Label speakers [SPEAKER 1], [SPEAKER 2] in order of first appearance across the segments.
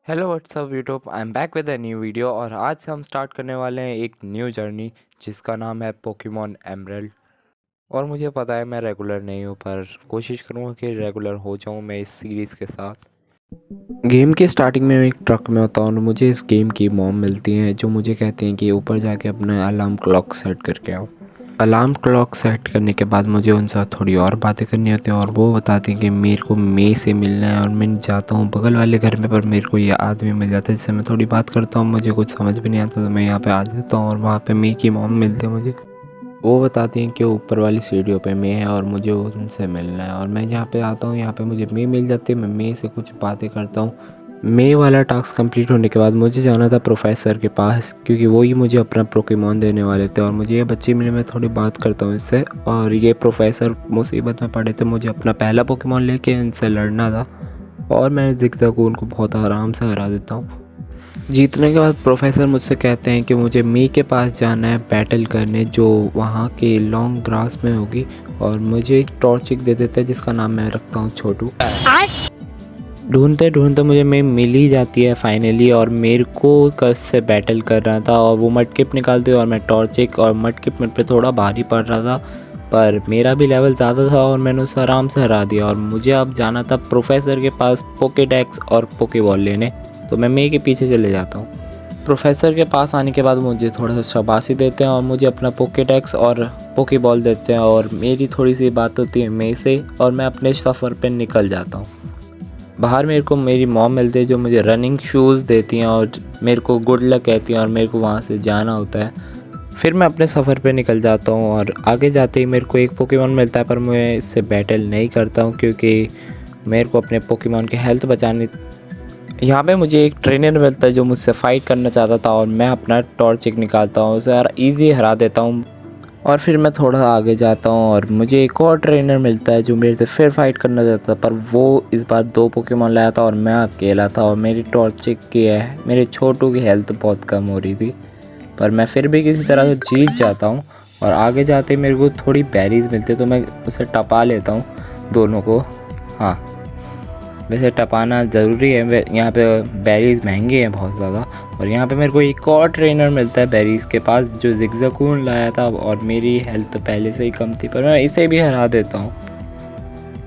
[SPEAKER 1] Hello what's up YouTube, I am back with a new video. और आज हम start करने वाले हैं एक न्यू जर्नी जिसका नाम है पोकेमॉन एमरल्ड। और मुझे पता है मैं रेगुलर नहीं हूँ, पर कोशिश करूँगा कि रेगुलर हो जाऊँ मैं इस सीरीज़ के साथ। गेम के स्टार्टिंग में मैं एक ट्रक में होता हूँ और मुझे इस गेम की मॉम मिलती हैं जो मुझे कहती हैं कि ऊपर जाके अपना अलार्म क्लॉक सेट करके आओ। अलार्म क्लॉक सेट करने के बाद मुझे उनसे थोड़ी और बातें करनी होती हैं और वो बताती हैं कि मेरे को मे से मिलना है। और मैं जाता हूँ बगल वाले घर में, पर मेरे को ये आदमी मिल जाता है जिससे मैं थोड़ी बात करता हूँ। मुझे कुछ समझ भी नहीं आता तो मैं यहाँ पे आ जाता हूँ और वहाँ पे मे की मॉम मिलती है मुझे। वो बताती हैं कि ऊपर वाली सीढ़ियों पे मे है और मुझे उनसे मिलना है। और मैं यहाँ पे आता हूँ, यहाँ पे मुझे मे मिल जाती है। मैं मे से कुछ बातें करता हूँ। मे वाला टास्क कंप्लीट होने के बाद मुझे जाना था प्रोफेसर के पास, क्योंकि वो ही मुझे अपना पोकेमॉन देने वाले थे। और मुझे ये बच्चे मिले, मैं थोड़ी बात करता हूँ इससे। और ये प्रोफेसर मुसीबत में पड़े थे, मुझे अपना पहला पोकेमॉन लेके इनसे लड़ना था। और मैं ज़िगज़ागून को बहुत आराम से हरा देता हूँ। जीतने के बाद प्रोफेसर मुझसे कहते हैं कि मुझे मी के पास जाना है बैटल करने, जो वहाँ के लॉन्ग ग्रास में होगी। और मुझे एक टॉर्चिक दे देते हैं जिसका नाम मैं रखता हूँ छोटू। ढूंढते ढूंढते मुझे मैं मिल ही जाती है फाइनली। और मेरे को कस से बैटल कर रहा था और वो मडकिप निकालते और मैं टॉर्चिक और मडकिप मेरे पे थोड़ा भारी पड़ रहा था, पर मेरा भी लेवल ज़्यादा था और मैंने उसे आराम से हरा दिया। और मुझे अब जाना था प्रोफेसर के पास पोकेडेक्स और पोकेबॉल लेने, तो मैं मे के पीछे चले जाता हूँ। प्रोफेसर के पास आने के बाद मुझे थोड़ा सा शाबाशी देते हैं और मुझे अपना पोकेडेक्स और पोकेबॉल देते हैं। और मेरी थोड़ी सी बात होती है मे से और मैं अपने सफ़र पे निकल जाता हूँ। बाहर मेरे को मेरी मॉम मिलती है जो मुझे रनिंग शूज़ देती हैं और मेरे को गुड लक कहती हैं और मेरे को वहाँ से जाना होता है। फिर मैं अपने सफ़र पे निकल जाता हूँ और आगे जाते ही मेरे को एक पोकेमॉन मिलता है, पर मैं इससे बैटल नहीं करता हूँ क्योंकि मेरे को अपने पोकेमॉन की हेल्थ बचानी। यहाँ पे मुझे एक ट्रेनर मिलता है जो मुझसे फ़ाइट करना चाहता था और मैं अपना टॉर्चिक निकालता हूँ, उसे यार ईजी हरा देता हूँ। और फिर मैं थोड़ा आगे जाता हूँ और मुझे एक और ट्रेनर मिलता है जो मेरे से फिर फाइट करना चाहता था, पर वो इस बार 2 पोकेमॉन लाया था और मैं अकेला था। और मेरी टॉर्चिक की है, मेरे छोटू की हेल्थ बहुत कम हो रही थी, पर मैं फिर भी किसी तरह से जीत जाता हूँ। और आगे जाते ही मेरे को थोड़ी बेरीज मिलती है तो मैं उसे टपा लेता हूँ दोनों को। हाँ, वैसे टपाना ज़रूरी है, यहाँ पे बेरीज़ महंगी हैं बहुत ज़्यादा। और यहाँ पे मेरे को एक और ट्रेनर मिलता है बेरीज़ के पास जो ज़िगज़ागून लाया था और मेरी हेल्थ तो पहले से ही कम थी, पर मैं इसे भी हरा देता हूँ।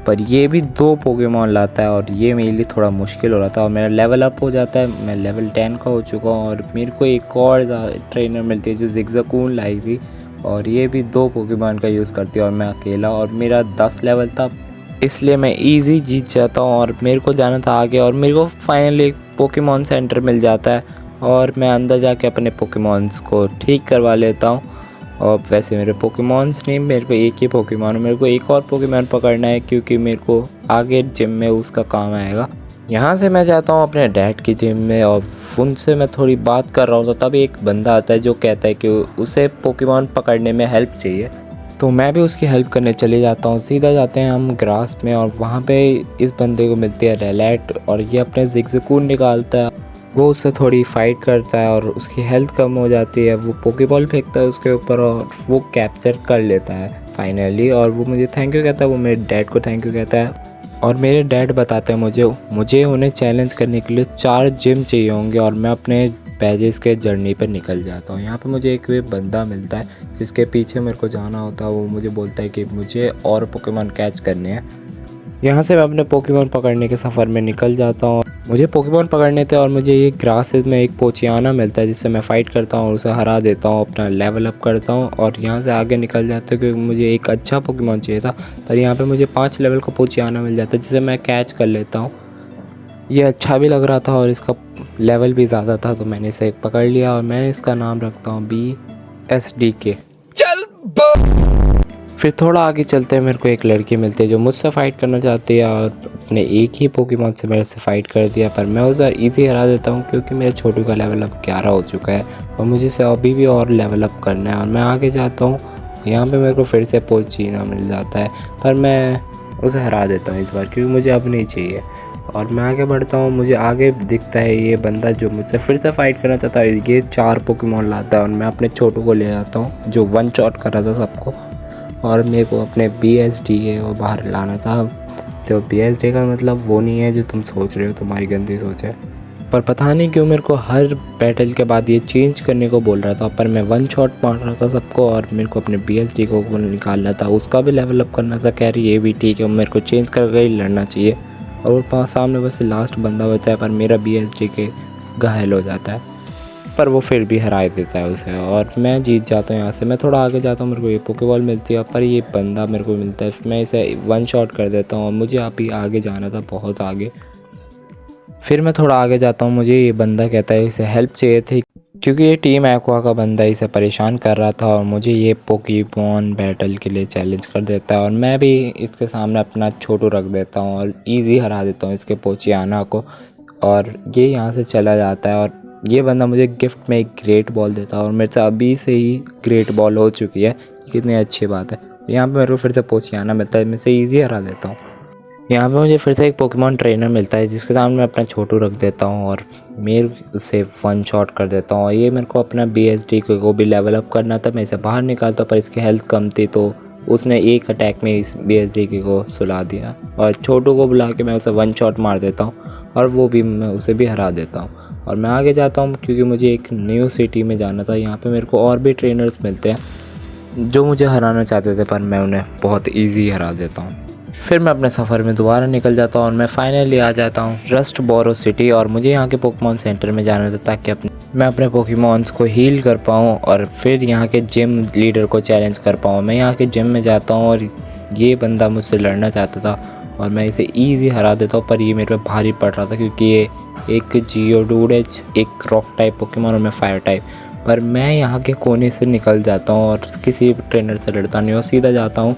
[SPEAKER 1] पर ये भी 2 पोकेमॉन लाता है और ये मेरे लिए थोड़ा मुश्किल हो रहा था और मेरा लेवल अप हो जाता है, मैं लेवल 10 का हो चुका हूँ। और मेरे को एक और ट्रेनर मिलती है जो ज़िगज़ागून लाई थी और ये भी 2 पोकेमॉन का यूज़ करती है और मैं अकेला, और मेरा 10 लेवल था, इसलिए मैं इजी जीत जाता हूँ। और मेरे को जाना था आगे और मेरे को फाइनली एक पोकेमॉन सेंटर मिल जाता है और मैं अंदर जाके अपने पोकेमॉन्स को ठीक करवा लेता हूँ। और वैसे मेरे पोकेमॉन्स नहीं, मेरे को एक ही पोकेमॉन है, मेरे को एक और पोकेमॉन पकड़ना है क्योंकि मेरे को आगे जिम में उसका काम आएगा। यहाँ से मैं जाता हूँ अपने डैड की जिम में और उनसे मैं थोड़ी बात कर रहा हूँ तो तब एक बंदा आता है जो कहता है कि उसे पोकेमॉन पकड़ने में हेल्प चाहिए, तो मैं भी उसकी हेल्प करने चले जाता हूँ। सीधा जाते हैं हम ग्रास में और वहाँ पे इस बंदे को मिलती है रेलैट और ये अपने ज़िगज़ागून निकालता है। वो उससे थोड़ी फाइट करता है और उसकी हेल्थ कम हो जाती है। वो पोकेबॉल फेंकता है उसके ऊपर और वो कैप्चर कर लेता है फाइनली। और वो मुझे थैंक यू कहता है, वो मेरे डैड को थैंक यू कहता है। और मेरे डैड बताते हैं मुझे उन्हें चैलेंज करने के लिए 4 जिम चाहिए होंगे और मैं अपने बैजेस के जर्नी पर निकल जाता हूँ। यहाँ पे मुझे एक वे बंदा मिलता है जिसके पीछे मेरे को जाना होता है। वो मुझे बोलता है कि मुझे और पोकेमॉन कैच करने हैं। यहाँ से मैं अपने पोकेमॉन पकड़ने के सफ़र में निकल जाता हूँ। मुझे पोकेमॉन पकड़ने थे और मुझे ये ग्रासेस में एक पोचियाना मिलता है जिससे मैं फ़ाइट करता हूँ और उसे हरा देता हूँ, अपना लेवल अप करता हूँ और यहाँ से आगे निकल जाता हूँ क्योंकि मुझे एक अच्छा पोकेमॉन चाहिए था। पर यहाँ पे मुझे 5 लेवल का पोचियाना मिल जाता है जिसे मैं कैच कर लेता हूँ। ये अच्छा भी लग रहा था और इसका लेवल भी ज़्यादा था, तो मैंने इसे पकड़ लिया और मैंने इसका नाम रखता हूँ BSDK। फिर थोड़ा आगे चलते हैं, मेरे को एक लड़की मिलती है जो मुझसे फ़ाइट करना चाहती है और अपने एक ही पोकेमॉन से मेरे से फ़ाइट कर दिया, पर मैं उसे ईजी हरा देता हूँ क्योंकि मेरे छोटू का लेवल अब 11 हो चुका है और मुझे इसे अभी भी और लेवल अप करना है। और मैं आगे जाता हूँ, यहाँ पे मेरे को फिर से पोचीना मिल जाता है, पर मैं उसे हरा देता हूँ इस बार क्योंकि मुझे अब नहीं चाहिए। और मैं आगे बढ़ता हूँ, मुझे आगे दिखता है ये बंदा जो मुझसे फिर से फ़ाइट करना चाहता है। ये 4 पोकेमॉन लाता है और मैं अपने छोटू को ले जाता हूँ जो 1 शॉट कर रहा था सबको। और मेरे को अपने BSDK को बाहर लाना था। तो BSDK का मतलब वो नहीं है जो तुम सोच रहे हो, तुम्हारी गंदी सोच है। पर पता नहीं क्यों मेरे को हर बैटल के बाद ये चेंज करने को बोल रहा था, पर मैं वन शॉट मार रहा था सबको और मेरे को अपने BSD को निकालना था, उसका भी लेवल अप करना था। कह रही ये भी ठीक है, मेरे को चेंज करके ही लड़ना चाहिए। और वो पास सामने बस लास्ट बंदा बचा है, पर मेरा BSD के घायल हो जाता है, पर वो फिर भी हरा देता है उसे और मैं जीत जाता हूँ। यहाँ से मैं थोड़ा आगे जाता हूँ, मेरे को ये पोकेबॉल मिलती है, पर ये बंदा मेरे को मिलता है, मैं इसे वन शॉट कर देता हूँ और मुझे अभी आगे जाना था, बहुत आगे। फिर मैं थोड़ा आगे जाता हूँ, मुझे ये बंदा कहता है इसे हेल्प चाहिए थी, क्योंकि ये टीम एक्वा का बंदा इसे परेशान कर रहा था और मुझे ये पोकेमॉन बैटल के लिए चैलेंज कर देता है और मैं भी इसके सामने अपना छोटू रख देता हूँ और इजी हरा देता हूँ इसके पोचियाना को, और ये यहाँ से चला जाता है। और ये बंदा मुझे गिफ्ट में एक ग्रेट बॉल देता है और मेरे से अभी से ही ग्रेट बॉल हो चुकी है, कितनी अच्छी बात है। यहाँ पे मेरे को फिर से पोचियाना मिलता है, मैं इसे ईजी हरा देता हूँ। यहाँ पे मुझे फिर से एक पोकेमॉन ट्रेनर मिलता है, जिसके सामने मैं अपना छोटू रख देता हूँ और मेरे उसे वन शॉट कर देता हूँ। ये मेरे को अपना BSD को भी लेवल अप करना था, मैं इसे बाहर निकालता, पर इसकी हेल्थ कम थी तो उसने एक अटैक में इस BSD को सुला दिया और छोटू को बुला के मैं उसे वन शॉट मार देता हूँ और वो भी मैं उसे भी हरा देता हूँ। और मैं आगे जाता हूँ क्योंकि मुझे एक न्यू सिटी में जाना था। यहाँ पे मेरे को और भी ट्रेनर्स मिलते हैं जो मुझे हराना चाहते थे, पर मैं उन्हें बहुत ईजी हरा देता हूँ। फिर मैं अपने सफ़र में दोबारा निकल जाता हूँ और मैं फाइनली आ जाता हूँ रस्ट बोरो सिटी और मुझे यहाँ के पोकेमॉन सेंटर में जाना था ताकि मैं अपने पोकेमॉन्स को हील कर पाऊँ और फिर यहाँ के जिम लीडर को चैलेंज कर पाऊँ। मैं यहाँ के जिम में जाता हूँ और ये बंदा मुझसे लड़ना चाहता था और मैं इसे ईजी हरा देता हूँ, पर ये मेरे पे भारी पड़ रहा था क्योंकि ये एक जियोडूड है, एक रॉक टाइप पोकेमॉन और मैं फायर टाइप। पर मैं यहाँ के कोने से निकल जाता हूँ और किसी ट्रेनर से लड़ता नहीं हूँ, सीधा जाता हूँ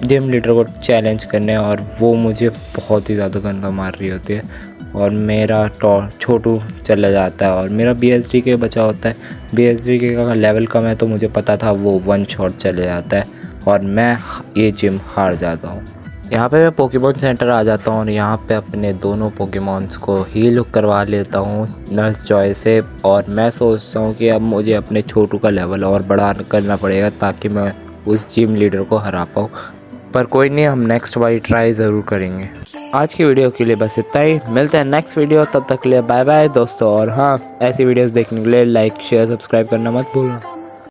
[SPEAKER 1] जिम लीडर को चैलेंज करने और वो मुझे बहुत ही ज़्यादा गंदा मार रही होती है और मेरा छोटू चला जाता है और मेरा BSD के बचा होता है। BSD के का लेवल कम है तो मुझे पता था वो वन शॉट चले जाता है और मैं ये जिम हार जाता हूँ। यहाँ पे मैं पोकेमॉन सेंटर आ जाता हूँ और यहाँ पे अपने दोनों पोकेमॉन्स को हील करवा लेता हूँ नर्स जॉय से और मैं सोचता हूँ कि अब मुझे अपने छोटू का लेवल और बढ़ा करना पड़ेगा ताकि मैं उस जिम लीडर को हरा पाऊँ। पर कोई नहीं, हम नेक्स्ट बारी ट्राई ज़रूर करेंगे। आज की वीडियो के लिए बस इतना ही, मिलते हैं नेक्स्ट वीडियो, तब तक के लिए बाय बाय दोस्तों। और हाँ, ऐसी वीडियोस देखने के लिए लाइक शेयर सब्सक्राइब करना मत भूलना।